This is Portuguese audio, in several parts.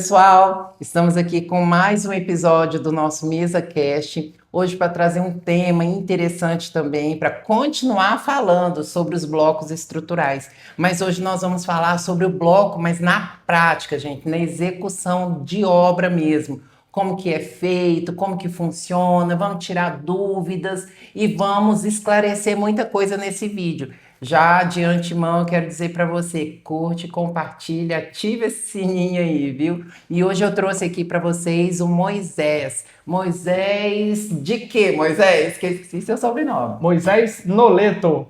Pessoal, estamos aqui com mais um episódio do nosso MesaCast, hoje para trazer um tema interessante também, para continuar falando sobre os blocos estruturais. Mas hoje nós vamos falar sobre o bloco, mas na prática, gente, na execução de obra mesmo. Como que é feito, como que funciona, vamos tirar dúvidas e vamos esclarecer muita coisa nesse vídeo. Já de antemão, eu quero dizer para você, curte, compartilha, ativa esse sininho aí, viu? E hoje eu trouxe aqui para vocês o Moisés. Moisés de quê, Moisés? Que eu esqueci seu sobrenome. Moisés Noleto.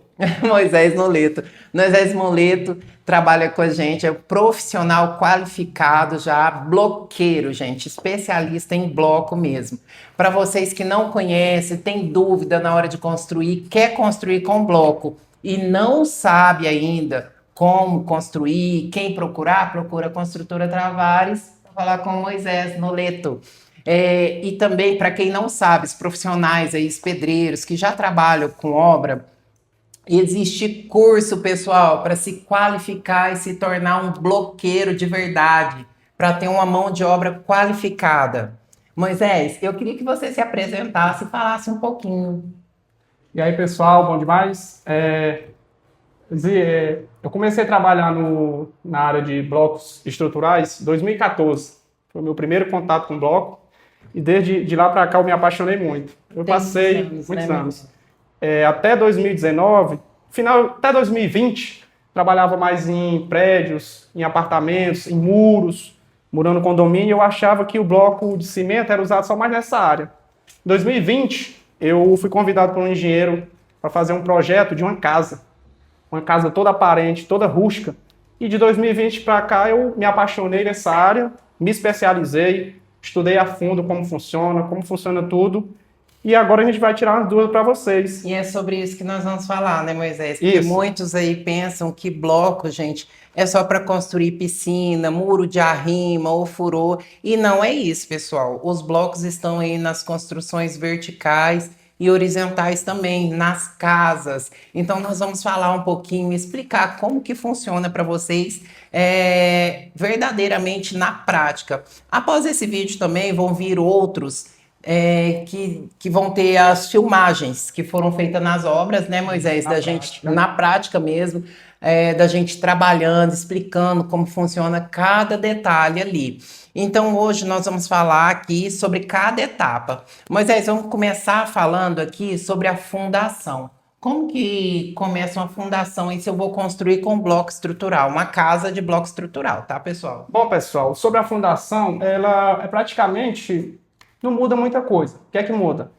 Moisés Noleto. Moisés Noleto trabalha com a gente, é um profissional qualificado já, bloqueiro, gente, especialista em bloco mesmo. Para vocês que não conhecem, tem dúvida na hora de construir, quer construir com bloco e não sabe ainda como construir, quem procurar, procura a Construtora Travares para falar com o Moisés Noleto. E também, para quem não sabe, os profissionais aí, os pedreiros que já trabalham com obra, existe curso, pessoal, para se qualificar e se tornar um bloqueiro de verdade, para ter uma mão de obra qualificada. Moisés, eu queria que você se apresentasse e falasse um pouquinho. E aí, pessoal, bom demais? Eu comecei a trabalhar na área de blocos estruturais em 2014. Foi o meu primeiro contato com bloco. E desde de lá para cá eu me apaixonei muito. Eu passei muitos anos. Até 2019, até 2020, trabalhava mais em prédios, em apartamentos, em muros, murando condomínio. Eu achava que o bloco de cimento era usado só mais nessa área. Em 2020, eu fui convidado por um engenheiro para fazer um projeto de uma casa toda aparente, toda rústica. E de 2020 para cá eu me apaixonei nessa área, me especializei, estudei a fundo como funciona tudo. E agora a gente vai tirar umas dúvidas para vocês. E é sobre isso que nós vamos falar, né, Moisés? Porque Isso. muitos aí pensam que bloco, gente, é só para construir piscina, muro de arrima ou furô. E não é isso, pessoal. Os blocos estão aí nas construções verticais e horizontais também, nas casas. Então, nós vamos falar um pouquinho, explicar como que funciona para vocês verdadeiramente na prática. Após esse vídeo também vão vir outros que vão ter as filmagens que foram feitas nas obras, né, Moisés? Da gente, na prática mesmo, da gente trabalhando, explicando como funciona cada detalhe ali. Então, hoje nós vamos falar aqui sobre cada etapa. Moisés, vamos começar falando aqui sobre a fundação. Como que começa uma fundação e se eu vou construir com bloco estrutural? Uma casa de bloco estrutural, tá, pessoal? Bom, pessoal, sobre a fundação, ela é praticamente... não muda muita coisa. O que é que muda?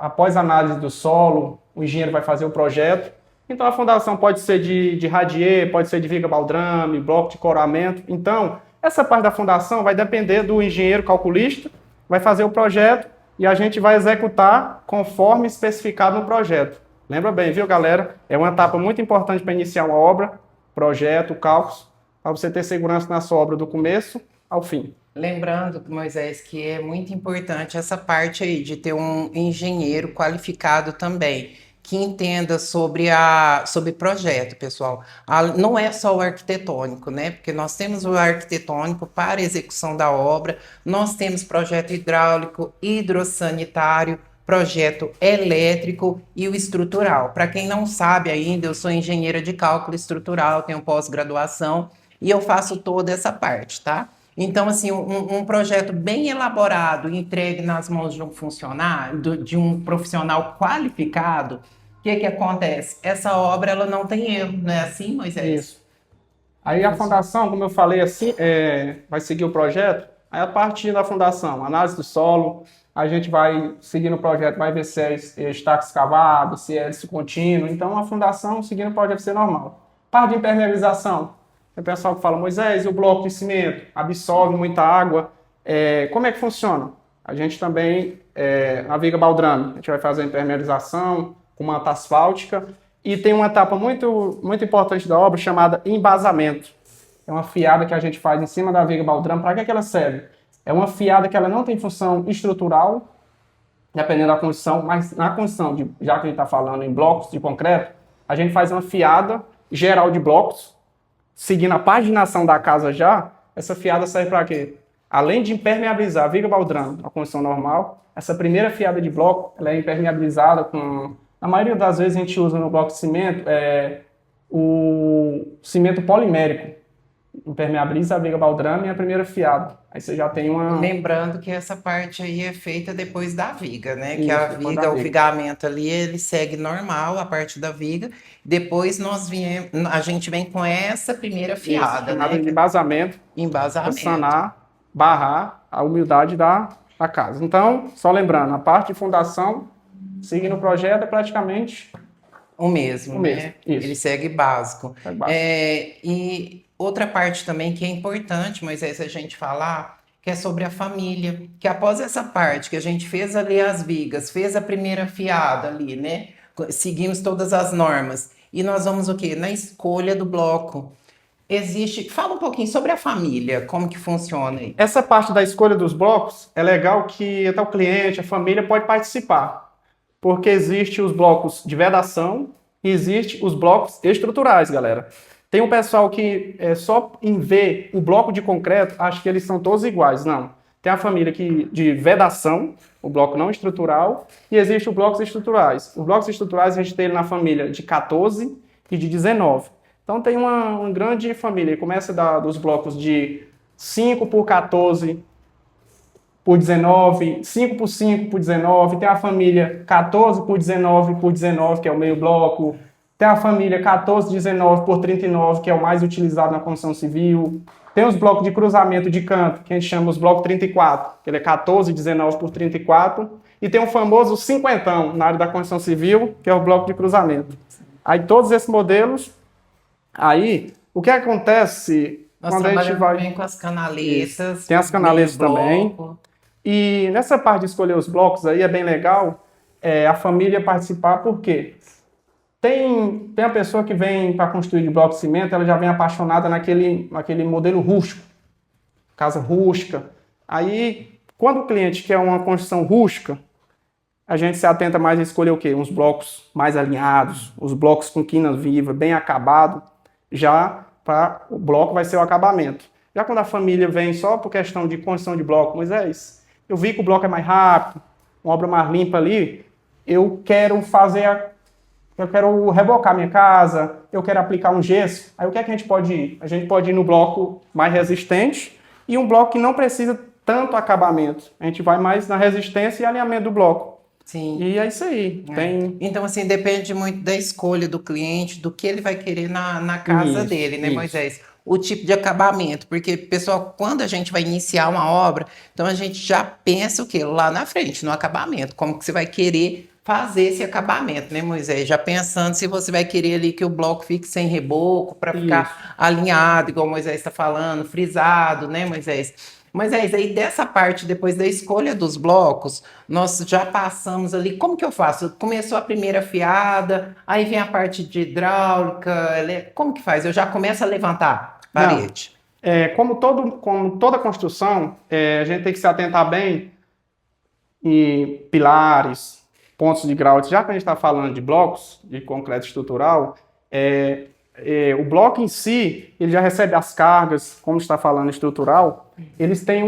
Após a análise do solo, o engenheiro vai fazer o projeto. Então, a fundação pode ser de radier, pode ser de viga baldrame, bloco de coramento. Então, essa parte da fundação vai depender do engenheiro calculista, vai fazer o projeto e a gente vai executar conforme especificado no projeto. Lembra bem, viu, galera? É uma etapa muito importante para iniciar uma obra, projeto, cálculos, para você ter segurança na sua obra do começo ao fim. Lembrando, Moisés, que é muito importante essa parte aí de ter um engenheiro qualificado também, que entenda sobre projeto, pessoal. Não é só o arquitetônico, né? Porque nós temos o arquitetônico para execução da obra, nós temos projeto hidráulico, hidrossanitário, projeto elétrico e o estrutural. Para quem não sabe ainda, eu sou engenheira de cálculo estrutural, tenho pós-graduação e eu faço toda essa parte, tá? Então, assim, um projeto bem elaborado, entregue nas mãos de um funcionário, de um profissional qualificado, o que acontece? Essa obra ela não tem erro, não é assim, Moisés? Isso. Aí a fundação, como eu falei, assim, vai seguir o projeto. Aí a partir da fundação, análise do solo, a gente vai seguir no projeto, vai ver se é estaca escavado, se é liso contínuo. Então, a fundação seguindo o projeto ser normal. Parte de impermeabilização. Tem pessoal que fala, Moisés, e o bloco de cimento absorve muita água. Como é que funciona? A gente também, na viga baldrame, a gente vai fazer a impermeabilização com manta asfáltica. E tem uma etapa muito, muito importante da obra chamada embasamento. É uma fiada que a gente faz em cima da viga baldrame. Para que ela serve? É uma fiada que ela não tem função estrutural, dependendo da construção, mas na construção, já que a gente está falando em blocos de concreto, a gente faz uma fiada geral de blocos, seguindo a paginação da casa já, essa fiada serve para quê? Além de impermeabilizar a viga baldrame na construção normal, essa primeira fiada de bloco ela é impermeabilizada com... Na maioria das vezes a gente usa no bloco de cimento o cimento polimérico. Impermeabiliza a viga baldrame e a primeira fiada. Aí você já tem uma... Lembrando que essa parte aí é feita depois da viga, né? Que Isso, a depois da viga, o viga. vigamento ali, ele segue normal, a parte da viga. Depois a gente vem com essa primeira fiada, Chamada né? de embasamento, para Embasamento. sanar, barrar a umidade da casa. Então, só lembrando, a parte de fundação, seguindo o projeto, é praticamente O mesmo, o mesmo, né? isso. Ele segue básico. Segue básico. E outra parte também que é importante, Moisés, a gente falar, que é sobre a família. Que após essa parte que a gente fez ali as vigas, fez a primeira fiada ali, né? Seguimos todas as normas. E nós vamos o quê? Na escolha do bloco. Fala um pouquinho sobre a família, como que funciona aí. Essa parte da escolha dos blocos é legal que até o cliente, a família pode participar, porque existe os blocos de vedação e existe os blocos estruturais, galera. Tem um pessoal que só em ver o bloco de concreto acha que eles são todos iguais. Não. Tem a família de vedação, o bloco não estrutural, e existe os blocos estruturais. Os blocos estruturais a gente tem ele na família de 14 e de 19. Então tem uma grande família. Começa dos blocos de 5 por 14 por 19, 5 por 5 por 19. Tem a família 14 por 19 por 19, que é o meio bloco. Tem a família 14, 19 por 39, que é o mais utilizado na construção civil. Tem os blocos de cruzamento de canto, que a gente chama os blocos 34, que ele é 14, 19 por 34. E tem o famoso cinquentão na área da construção civil, que é o bloco de cruzamento. Aí todos esses modelos... Aí, o que acontece Nós quando a gente trabalhamos vai... também com as canaletas. Isso. Tem as canaletas meio também. bloco. E nessa parte de escolher os blocos aí é bem legal a família participar, por quê? Tem a pessoa que vem para construir de bloco de cimento, ela já vem apaixonada naquele modelo rústico, casa rústica. Aí, quando o cliente quer uma construção rústica, a gente se atenta mais a escolher o quê? Uns blocos mais alinhados, os blocos com quina viva, bem acabado, já para o bloco vai ser o acabamento. Já quando a família vem só por questão de construção de bloco, Moisés, eu vi que o bloco é mais rápido, uma obra mais limpa ali, eu quero rebocar minha casa, eu quero aplicar um gesso, aí o que é que a gente pode ir? A gente pode ir no bloco mais resistente e um bloco que não precisa tanto acabamento. A gente vai mais na resistência e alinhamento do bloco. Sim. E é isso aí. Então, assim, depende muito da escolha do cliente, do que ele vai querer na casa dele, né, Moisés? O tipo de acabamento, porque, pessoal, quando a gente vai iniciar uma obra, então a gente já pensa o quê? Lá na frente, no acabamento, como que você vai querer fazer esse acabamento, né, Moisés? Já pensando se você vai querer ali que o bloco fique sem reboco, para ficar alinhado, igual o Moisés está falando, frisado, né, Moisés? Moisés, aí dessa parte, depois da escolha dos blocos, nós já passamos ali, como que eu faço? Começou a primeira fiada, aí vem a parte de hidráulica, como que faz? Eu já começo a levantar a parede? Como toda construção, a gente tem que se atentar bem em pilares, pontos de grau. Já que a gente está falando de blocos de concreto estrutural, o bloco em si, ele já recebe as cargas, como está falando estrutural, eles têm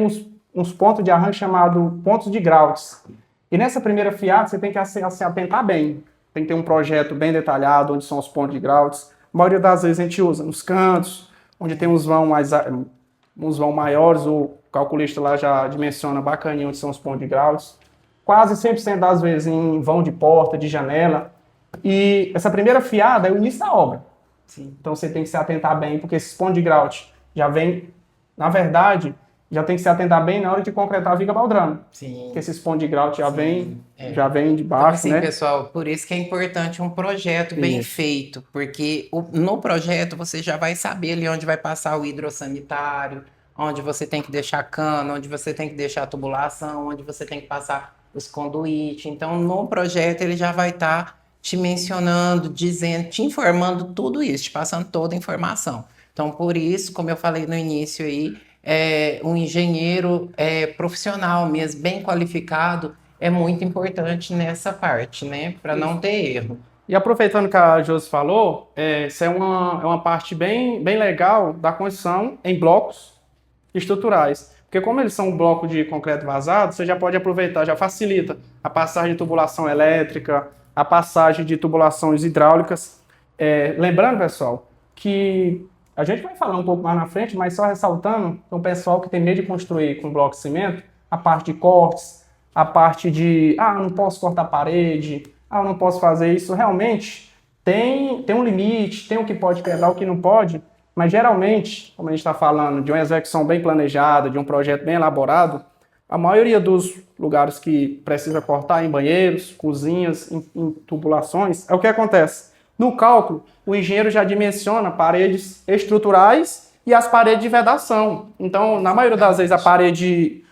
uns pontos de arranque chamados pontos de graus. E nessa primeira fiada, você tem que se atentar bem. Tem que ter um projeto bem detalhado, onde são os pontos de graus. A maioria das vezes a gente usa nos cantos, onde tem uns vão maiores, o calculista lá já dimensiona bacaninho onde são os pontos de graus. Quase 100% das vezes em vão de porta, de janela. E essa primeira fiada é o início da obra. Sim. Então você tem que se atentar bem, porque esses pontos de grout já vem, na verdade, já tem que se atentar bem na hora de concretar a viga baldrame. Sim. Porque esses pontos de grout já vem de baixo, então, assim, né? pessoal, por isso que é importante um projeto bem feito, porque no projeto você já vai saber ali onde vai passar o hidrossanitário, onde você tem que deixar cano, onde você tem que deixar a tubulação, onde você tem que passar os conduítes. Então, no projeto ele já vai estar te mencionando, dizendo, te informando tudo isso, te passando toda a informação. Então, por isso, como eu falei no início aí, um engenheiro profissional mesmo, bem qualificado, é muito importante nessa parte, né? Para não ter erro. E aproveitando que a Josi falou, isso é uma parte bem legal da construção em blocos estruturais. Porque como eles são um bloco de concreto vazado, você já pode aproveitar, já facilita a passagem de tubulação elétrica, a passagem de tubulações hidráulicas. Lembrando, pessoal, que a gente vai falar um pouco mais na frente, mas só ressaltando, o pessoal que tem medo de construir com bloco de cimento, a parte de cortes, a parte de, eu não posso cortar a parede, eu não posso fazer isso, realmente tem um limite, tem o que pode quebrar, o que não pode, mas geralmente, como a gente está falando de uma execução bem planejada, de um projeto bem elaborado, a maioria dos lugares que precisa cortar em banheiros, cozinhas, em tubulações, é o que acontece. No cálculo, o engenheiro já dimensiona paredes estruturais e as paredes de vedação. Então, na maioria das vezes, a parede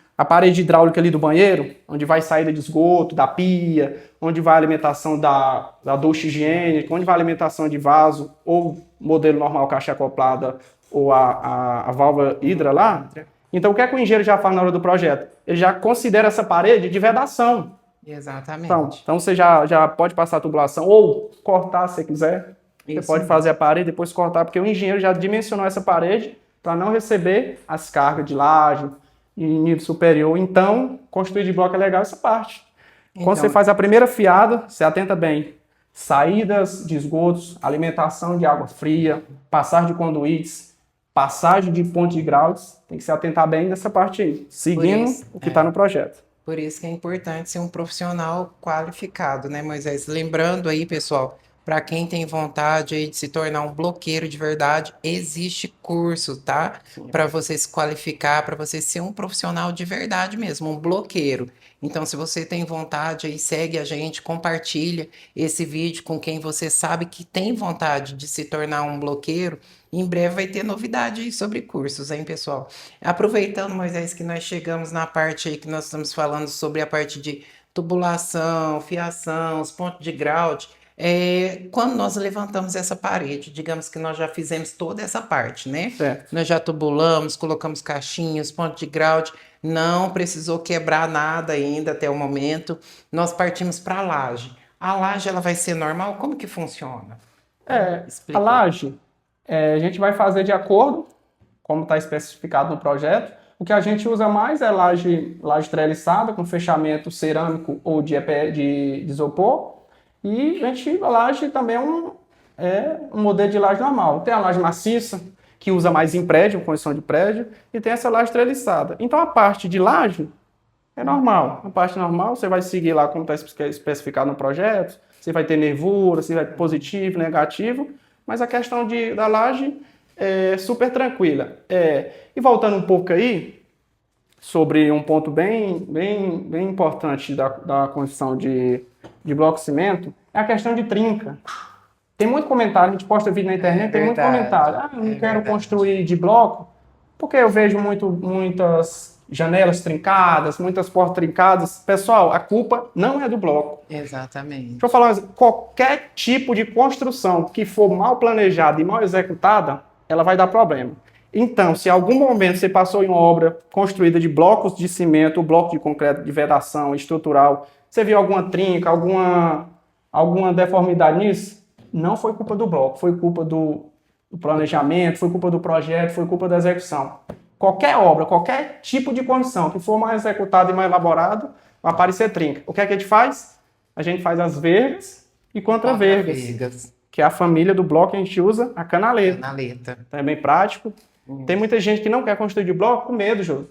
hidráulica ali do banheiro, onde vai saída de esgoto, da pia, onde vai a alimentação da ducha higiênica, onde vai a alimentação de vaso, ou modelo normal, caixa acoplada, ou a válvula hidra lá. Então, o que é que o engenheiro já faz na hora do projeto? Ele já considera essa parede de vedação. Exatamente. Então você já pode passar a tubulação, ou cortar se quiser. Você pode fazer a parede e depois cortar, porque o engenheiro já dimensionou essa parede para não receber as cargas de laje em nível superior. Então, construir de bloco é legal essa parte. Quando você faz a primeira fiada, você atenta bem. Saídas de esgotos, alimentação de água fria, passagem de conduítes, passagem de ponte de graus, tem que se atentar bem nessa parte aí, seguindo o que está no projeto. Por isso que é importante ser um profissional qualificado, né, Moisés? Lembrando aí, pessoal, para quem tem vontade aí de se tornar um bloqueiro de verdade, existe curso, tá? Para você se qualificar, para você ser um profissional de verdade mesmo, um bloqueiro. Então, se você tem vontade aí, segue a gente, compartilha esse vídeo com quem você sabe que tem vontade de se tornar um bloqueiro. Em breve vai ter novidade aí sobre cursos, hein, pessoal? Aproveitando, Moisés, que nós chegamos na parte aí que nós estamos falando sobre a parte de tubulação, fiação, os pontos de grout. Quando nós levantamos essa parede, digamos que nós já fizemos toda essa parte, né? Nós já tubulamos, colocamos caixinhas, ponto de grout, não precisou quebrar nada ainda até o momento. Nós partimos para a laje. A laje, ela vai ser normal? Como que funciona? A laje, a gente vai fazer de acordo, como está especificado no projeto. O que a gente usa mais é laje treliçada, com fechamento cerâmico ou de isopor. E a laje também é um modelo de laje normal. Tem a laje maciça, que usa mais em prédio, construção de prédio, e tem essa laje treliçada. Então a parte de laje é normal. A parte normal você vai seguir lá como está especificado no projeto, você vai ter nervura, você vai ter positivo, negativo, mas a questão da laje é super tranquila. E voltando um pouco aí, sobre um ponto bem importante da construção de bloco de cimento, é a questão de trinca. Tem muito comentário, a gente posta vídeo na internet, tem muito comentário. Eu não quero construir de bloco, porque eu vejo muitas janelas trincadas, muitas portas trincadas. Pessoal, a culpa não é do bloco. Exatamente. Deixa eu falar uma coisa, qualquer tipo de construção que for mal planejada e mal executada, ela vai dar problema. Então, se em algum momento você passou em uma obra construída de blocos de cimento, bloco de concreto, de vedação estrutural, você viu alguma trinca, alguma deformidade nisso, não foi culpa do bloco, foi culpa do planejamento, foi culpa do projeto, foi culpa da execução. Qualquer obra, qualquer tipo de construção que for mais executada e mais elaborado, vai aparecer trinca. O que é que a gente faz? A gente faz as vergas e contra-vergas, que é a família do bloco que a gente usa, a canaleta. Então é bem prático. Tem muita gente que não quer construir de bloco com medo, Jô.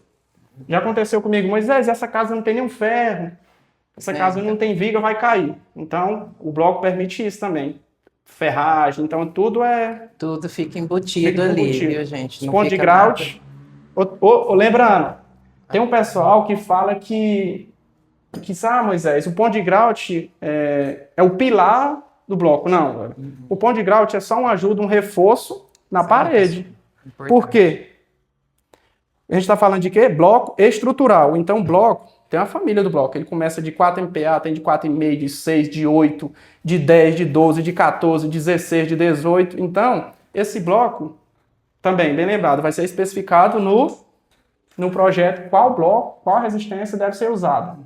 Já aconteceu comigo, Moisés, essa casa não tem nenhum ferro, essa casa não tem viga, vai cair. Então, o bloco permite isso também. Ferragem, então tudo fica embutido ali, viu, gente? Os pontos de grout. Lembrando, tem um pessoal que fala que Moisés, o ponto de grout é o pilar do bloco. Não, o ponto de grout é só uma ajuda, um reforço na parede. Por quê? A gente está falando de quê? Bloco estrutural. Então, bloco, tem uma família do bloco. Ele começa de 4 MPa, tem de 4,5, de 6, de 8, de 10, de 12, de 14, de 16, de 18. Então, esse bloco, também, bem lembrado, vai ser especificado no projeto qual bloco, qual resistência deve ser usada.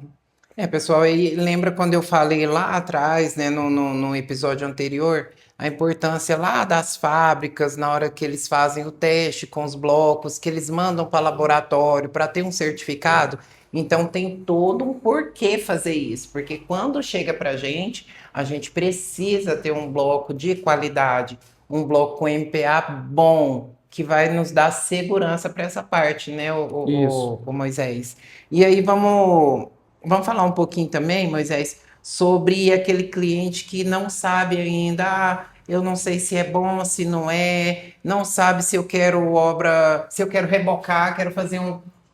Pessoal, aí lembra quando eu falei lá atrás, né, no episódio anterior, a importância lá das fábricas, na hora que eles fazem o teste com os blocos, que eles mandam para laboratório para ter um certificado. Então tem todo um porquê fazer isso, porque quando chega para a gente precisa ter um bloco de qualidade, um bloco com MPA bom, que vai nos dar segurança para essa parte, né, Isso. o Moisés? E aí vamos falar um pouquinho também, Moisés, sobre aquele cliente que não sabe ainda, eu não sei se é bom, se não é, não sabe se eu quero obra, se eu quero rebocar, quero fazer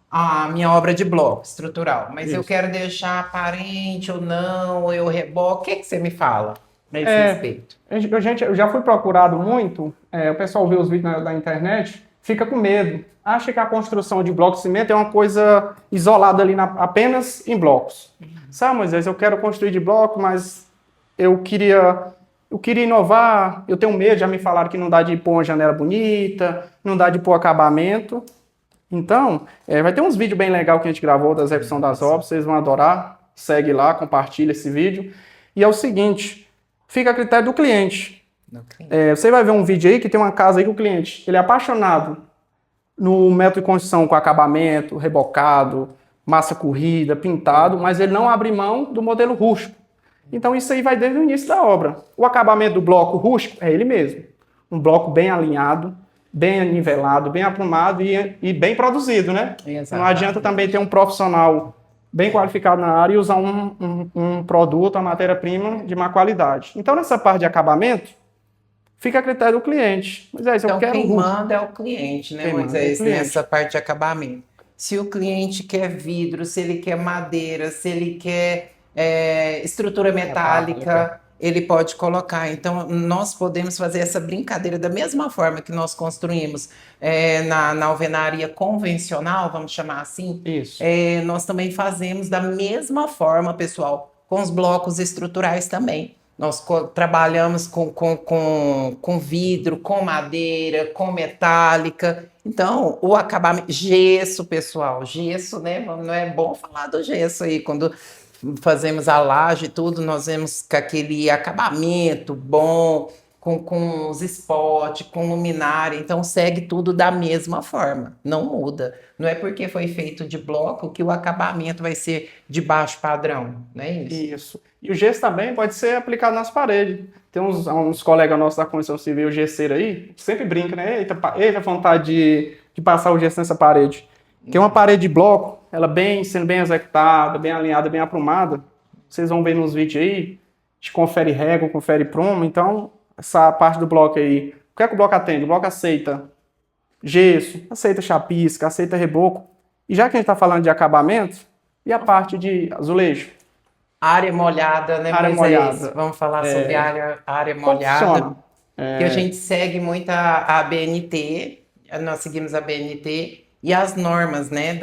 a minha obra de bloco estrutural, mas eu Isso. quero deixar aparente ou não, ou eu reboco. O que que você me fala a esse É, respeito? eu já fui procurado muito, o pessoal vê os vídeos na internet, fica com medo, acha que a construção de bloco de cimento é uma coisa isolada ali apenas em blocos. Sabe, Moisés, eu quero construir de bloco, mas eu queria inovar, eu tenho medo, já me falaram que não dá de pôr uma janela bonita, não dá de pôr acabamento. Então, vai ter uns vídeos bem legais que a gente gravou da execução das obras, vocês vão adorar, segue lá, compartilha esse vídeo. E é o seguinte, fica a critério do cliente. Você vai ver um vídeo aí que tem uma casa aí que o cliente, ele é apaixonado no método de construção com acabamento, rebocado, massa corrida, pintado, mas ele não abre mão do modelo rústico. Então isso aí vai desde o início da obra. O acabamento do bloco rústico é ele mesmo. Um bloco bem alinhado, bem nivelado, bem aprumado e bem produzido, né? Exatamente. Não adianta também ter um profissional bem qualificado na área e usar um produto, uma matéria-prima de má qualidade. Então nessa parte de acabamento, fica a critério do cliente. Moisés, Então, eu quero quem rústico. manda é o cliente, né, Quem manda é o Moisés, cliente. nessa parte de acabamento. Se o cliente quer vidro, se ele quer madeira, se ele quer estrutura metálica, ele pode colocar. Então, nós podemos fazer essa brincadeira da mesma forma que nós construímos na alvenaria convencional, vamos chamar assim. Isso. Nós também fazemos da mesma forma, pessoal, com os blocos estruturais também. Nós trabalhamos com vidro, com madeira, com metálica. Então, o acabamento. Gesso, pessoal. Gesso, né? Não é bom falar do gesso aí. Quando fazemos a laje e tudo, nós vemos com aquele acabamento bom, com os spots, com luminária. Então, segue tudo da mesma forma. Não muda. Não é porque foi feito de bloco que o acabamento vai ser de baixo padrão. Não é isso? Isso. E o gesso também pode ser aplicado nas paredes. Tem uns colegas nossos da construção civil gesseiro aí, sempre brinca, né? Eita vontade de passar o gesso nessa parede. Tem uma parede de bloco, ela sendo bem executada, bem alinhada, bem aprumada. Vocês vão ver nos vídeos aí, a gente confere régua, confere prumo. Então, essa parte do bloco aí, o que é que o bloco atende? O bloco aceita gesso, aceita chapisca, aceita reboco. E já que a gente está falando de acabamento, e a parte de azulejo? Área molhada, né, Área Moisés? molhada. Vamos falar sobre área Como molhada. funciona? Que a gente segue muito a BNT, nós seguimos a BNT e as normas, né,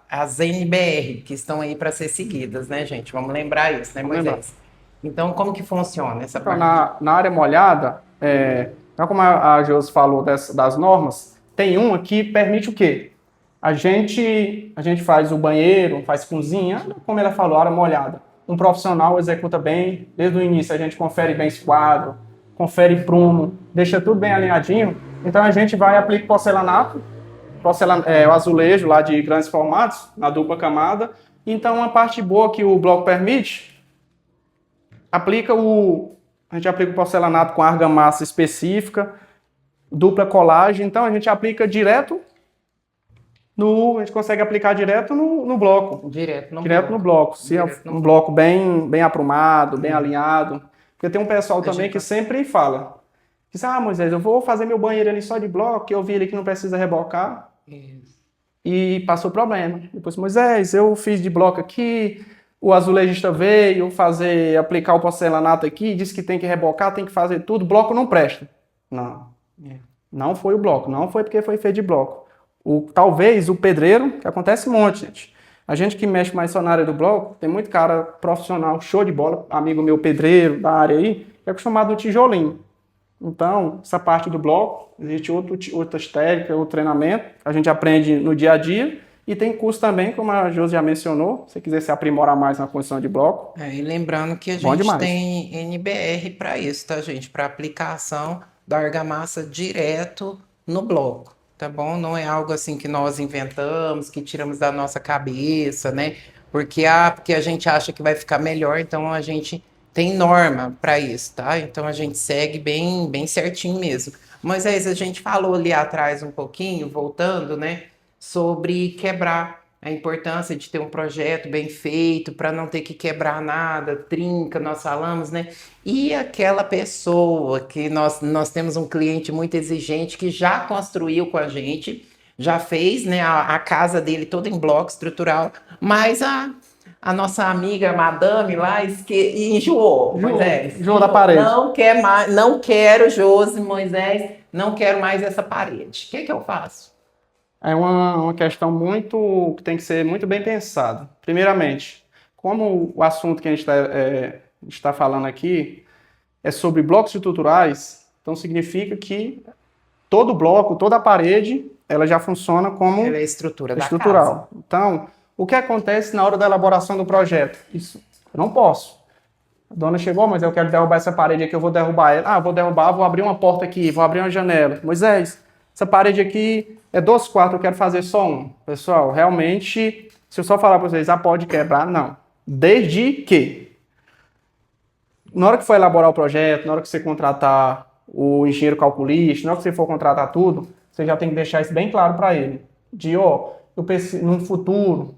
as NBR, que estão aí para ser seguidas, né, gente? Vamos lembrar isso, né, Vamos Moisés? Então, como que funciona essa Então, parte? na área molhada, como a Josi falou das normas, tem uma que permite o quê? A gente faz o banheiro, faz cozinha, como ela falou, área molhada. Um profissional executa bem, desde o início a gente confere bem esse quadro, confere prumo, deixa tudo bem alinhadinho. Então a gente vai aplicar porcelanato, o azulejo lá de grandes formatos, na dupla camada. Então uma parte boa que o bloco permite, a gente aplica o porcelanato com argamassa específica, dupla colagem, então a gente aplica direto a gente consegue aplicar direto no bloco. Direto no bloco. Se é um bloco bem aprumado, bem alinhado. Porque tem um pessoal também que sempre fala. Diz, Moisés, eu vou fazer meu banheiro ali só de bloco, que eu vi ali que não precisa rebocar. Isso. E passou problema. Depois, Moisés, eu fiz de bloco aqui, o azulejista veio aplicar o porcelanato aqui, disse que tem que rebocar, tem que fazer tudo, bloco não presta. Não. Não foi o bloco, não foi porque foi feito de bloco. Talvez o pedreiro, que acontece um monte, gente. A gente que mexe mais só na área do bloco, tem muito cara profissional, show de bola, amigo meu pedreiro da área aí, que é acostumado no tijolinho. Então, essa parte do bloco, existe outras técnicas, outro treinamento, a gente aprende no dia a dia, E tem curso também, como a Josi já mencionou, se você quiser se aprimorar mais na construção de bloco. E lembrando que a Bom gente demais. tem NBR para isso, tá, gente? Para aplicação da argamassa direto no bloco, tá bom? Não é algo assim que nós inventamos, que tiramos da nossa cabeça, né? Porque a gente acha que vai ficar melhor, então a gente tem norma para isso, tá? Então a gente segue bem, bem certinho mesmo. Moisés, a gente falou ali atrás um pouquinho, voltando, né? Sobre quebrar, a importância de ter um projeto bem feito para não ter que quebrar nada, trinca, nós falamos, né? E aquela pessoa que nós temos um cliente muito exigente que já construiu com a gente, já fez, né, a casa dele toda em bloco estrutural, mas a nossa amiga madame lá enjoou, Moisés. Enjoou da parede. Não quer mais, não quero, Josi, Moisés, não quero mais essa parede. O que eu faço? É uma questão que tem que ser muito bem pensada. Primeiramente, como o assunto que a gente está falando aqui é sobre blocos estruturais, então significa que todo bloco, toda a parede, ela já funciona como Ela é a estrutura da estrutural. casa. Então, o que acontece na hora da elaboração do projeto? Isso, eu não posso. A dona chegou, mas eu quero derrubar essa parede aqui, eu vou derrubar ela. Vou derrubar, vou abrir uma porta aqui, vou abrir uma janela. Moisés, essa parede aqui é 2 quartos, eu quero fazer só um. Pessoal, realmente, se eu só falar para vocês, pode quebrar, não. Desde que, na hora que for elaborar o projeto, na hora que você contratar o engenheiro calculista, na hora que você for contratar tudo, você já tem que deixar isso bem claro para ele. Eu preciso, no futuro,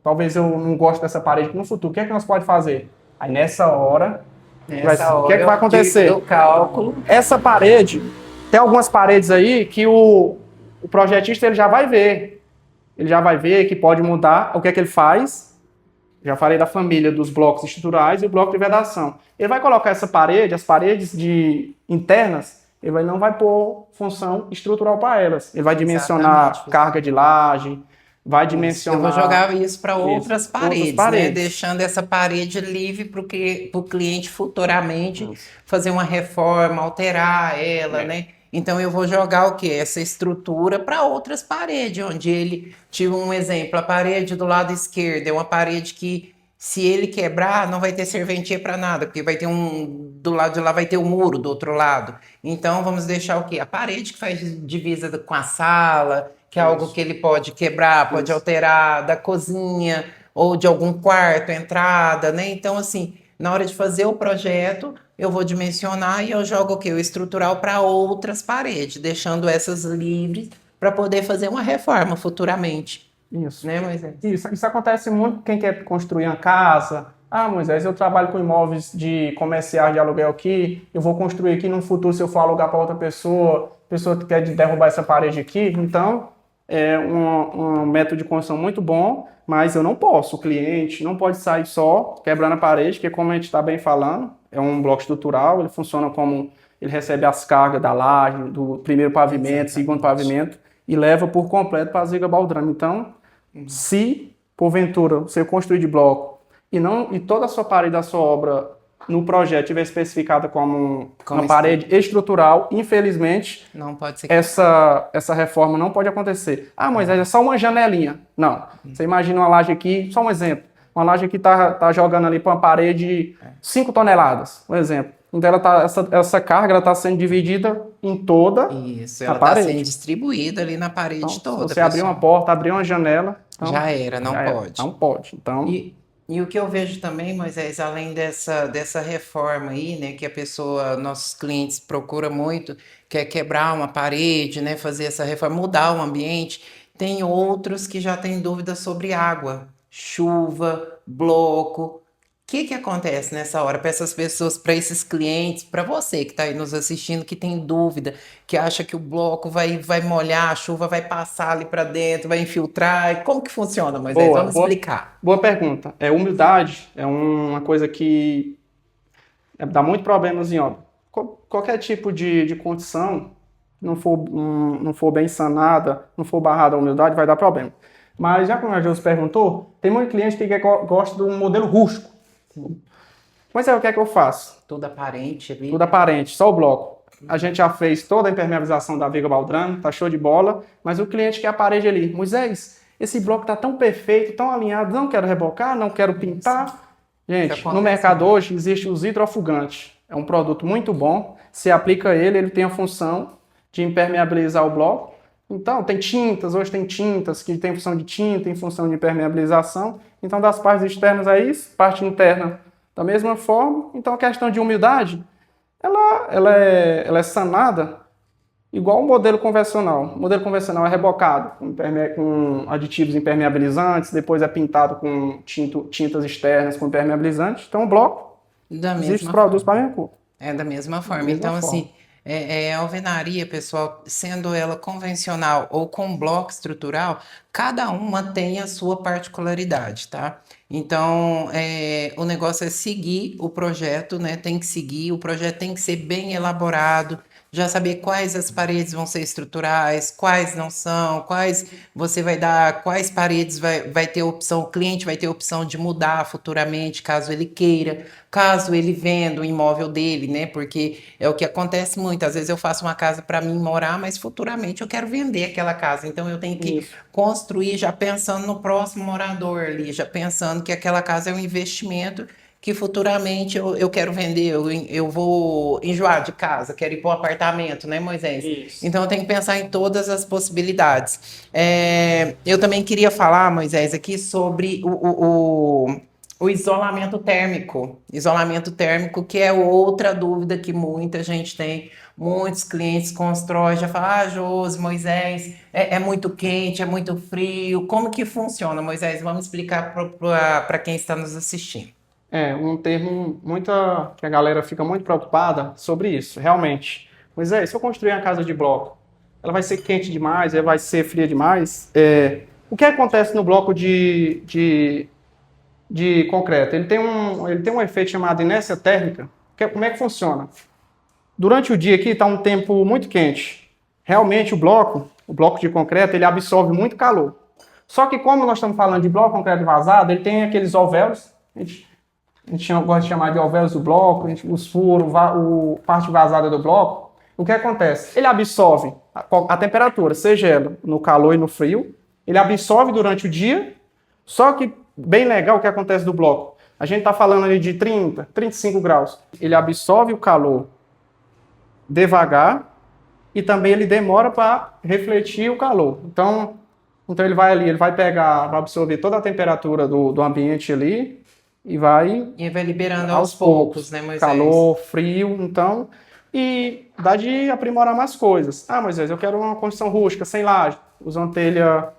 talvez eu não goste dessa parede, no futuro, o que é que nós podemos fazer? Aí nessa hora, o que é que vai acontecer? O cálculo. Essa parede, tem algumas paredes aí que o projetista ele já vai ver. Ele já vai ver que pode mudar. O que é que ele faz? Já falei da família dos blocos estruturais e o bloco de vedação. Ele vai colocar essa parede, as paredes internas, ele não vai pôr função estrutural para elas. Ele vai dimensionar carga de laje, vai dimensionar... Eu vou jogar isso para outras paredes, né? Deixando essa parede livre para o cliente futuramente fazer uma reforma, alterar ela, né? Então eu vou jogar o quê? Essa estrutura para outras paredes, onde ele, tive um exemplo, a parede do lado esquerdo é uma parede que, se ele quebrar, não vai ter serventia para nada, porque vai ter do lado de lá vai ter um muro do outro lado. Então vamos deixar o quê? A parede que faz divisa com a sala, que é algo que ele pode quebrar, pode alterar, da cozinha ou de algum quarto, entrada, né? Então assim, na hora de fazer o projeto, eu vou dimensionar e eu jogo o quê? O estrutural para outras paredes, deixando essas livres para poder fazer uma reforma futuramente. Isso. Né, Moisés? Isso acontece muito com quem quer construir uma casa. Moisés, eu trabalho com imóveis de comerciais de aluguel aqui, eu vou construir aqui no futuro, se eu for alugar para outra pessoa, a pessoa quer derrubar essa parede aqui, então é um método de construção muito bom, mas eu não posso, o cliente não pode sair só quebrando a parede, porque como a gente está bem falando, é um bloco estrutural, ele funciona como, ele recebe as cargas da laje, do primeiro pavimento, segundo pavimento, e leva por completo para a ziga baldrame. Então, se porventura você construir de bloco e toda a sua parede da sua obra no projeto estiver especificada como uma parede estrutural, infelizmente, não pode ser essa reforma não pode acontecer. Mas é só uma janelinha. Não. Você imagina uma laje aqui, só um exemplo. Uma laje aqui tá jogando ali para uma parede 5 toneladas, um exemplo. Então essa carga está sendo dividida em toda Isso, ela está sendo distribuída ali na parede então, toda. Se você abrir uma porta, abrir uma janela... Então, já era, não pode. Não pode. Então... E o que eu vejo também, Moisés, além dessa reforma aí, né, que a pessoa, nossos clientes procuram muito, quer quebrar uma parede, né, fazer essa reforma, mudar o ambiente, tem outros que já têm dúvidas sobre água, chuva, bloco. O que acontece nessa hora para essas pessoas, para esses clientes, para você que está aí nos assistindo, que tem dúvida, que acha que o bloco vai molhar, a chuva vai passar ali para dentro, vai infiltrar? Como que funciona, Moisés? Vamos explicar. Boa pergunta. Umidade é uma coisa que dá muito problemas em obra. Qualquer tipo de condição, não for bem sanada, não for barrada a umidade, vai dar problema. Mas já como a Josi perguntou, tem muito cliente que gosta de um modelo rústico. Mas o que é que eu faço? Tudo aparente ali. Tudo aparente, só o bloco. A gente já fez toda a impermeabilização da viga baldrame, tá show de bola, mas o cliente quer a parede ali. Moisés, esse bloco está tão perfeito, tão alinhado, não quero rebocar, não quero pintar. Gente, no acontece mercado hoje existe os hidrofugantes. É um produto muito bom. Se aplica ele tem a função de impermeabilizar o bloco. Então, tem tintas, hoje tem tintas que tem função de tinta, tem função de impermeabilização. Então, das partes externas é isso, parte interna da mesma forma. Então, a questão de umidade, ela é sanada igual o modelo convencional. O modelo convencional é rebocado com aditivos impermeabilizantes, depois é pintado com tintas externas com impermeabilizantes. Então, o bloco Da existe mesma produtos forma. para a mesma cor. É da mesma forma. mesma Então, forma. assim, a alvenaria, pessoal, sendo ela convencional ou com bloco estrutural, cada uma tem a sua particularidade, tá? Então, o negócio é seguir o projeto, né? Tem que seguir, o projeto tem que ser bem elaborado, já saber quais as paredes vão ser estruturais, quais não são, quais você vai dar, quais paredes vai ter opção, o cliente vai ter opção de mudar futuramente, caso ele queira, caso ele venda o imóvel dele, né? Porque é o que acontece muito. Às vezes eu faço uma casa para mim morar, mas futuramente eu quero vender aquela casa. Então eu tenho que Isso. construir já pensando no próximo morador ali, já pensando que aquela casa é um investimento que futuramente eu quero vender, eu vou enjoar de casa, quero ir para um apartamento, né, Moisés? Isso. Então eu tenho que pensar em todas as possibilidades. Eu também queria falar, Moisés, aqui sobre o isolamento térmico. Isolamento térmico, que é outra dúvida que muita gente tem. Muitos clientes constroem, já falam, Josi, Moisés, é muito quente, é muito frio. Como que funciona, Moisés? Vamos explicar para quem está nos assistindo. É um termo que a galera fica muito preocupada sobre isso, realmente. Mas se eu construir uma casa de bloco, ela vai ser quente demais, ela vai ser fria demais. O que acontece no bloco de concreto? Ele tem um efeito chamado inércia térmica. Como é que funciona? Durante o dia aqui está um tempo muito quente. Realmente o bloco de concreto, ele absorve muito calor. Só que como nós estamos falando de bloco de concreto vazado, ele tem aqueles alvéolos, a gente gosta de chamar de alvéolos do bloco, os furos, parte vazada do bloco. O que acontece? Ele absorve a temperatura, seja ela no calor e no frio, ele absorve durante o dia, só que, bem legal o que acontece do bloco, a gente está falando ali de 30, 35 graus, ele absorve o calor devagar e também ele demora para refletir o calor. Então ele vai ali, ele vai absorver toda a temperatura do ambiente ali, e vai liberando aos poucos, né, Moisés? Calor, frio, então, e dá de aprimorar mais coisas. Moisés, eu quero uma construção rústica, sem laje, usando telha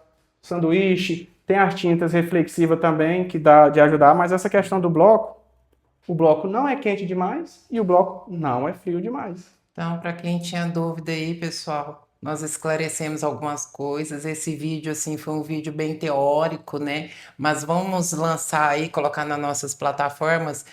sanduíche, tem as tintas reflexivas também, que dá de ajudar, mas essa questão do bloco, o bloco não é quente demais e o bloco não é frio demais. Então, para quem tinha dúvida aí, pessoal, nós esclarecemos algumas coisas. Esse vídeo, assim, foi um vídeo bem teórico, né? Mas vamos lançar aí, colocar nas nossas plataformas,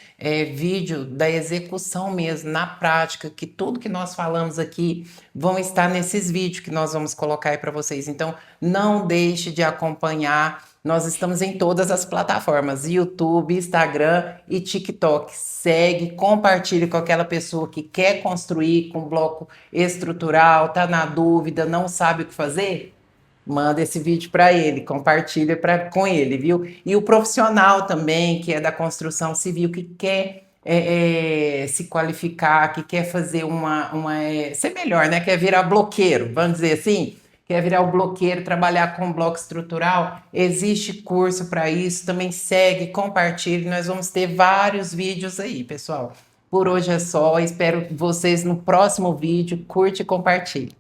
vídeo da execução mesmo, na prática, que tudo que nós falamos aqui vão estar nesses vídeos que nós vamos colocar aí para vocês. Então, não deixe de acompanhar. Nós estamos em todas as plataformas, YouTube, Instagram e TikTok. Segue, compartilhe com aquela pessoa que quer construir com bloco estrutural, tá na dúvida, não sabe o que fazer? Manda esse vídeo para ele, compartilha com ele, viu? E o profissional também, que é da construção civil, que quer se qualificar, que quer fazer ser melhor, né? Quer virar bloqueiro, vamos dizer assim? Quer virar o bloqueiro, trabalhar com bloco estrutural, existe curso para isso, também segue, compartilhe, nós vamos ter vários vídeos aí, pessoal. Por hoje é só, espero vocês no próximo vídeo, curte e compartilhe.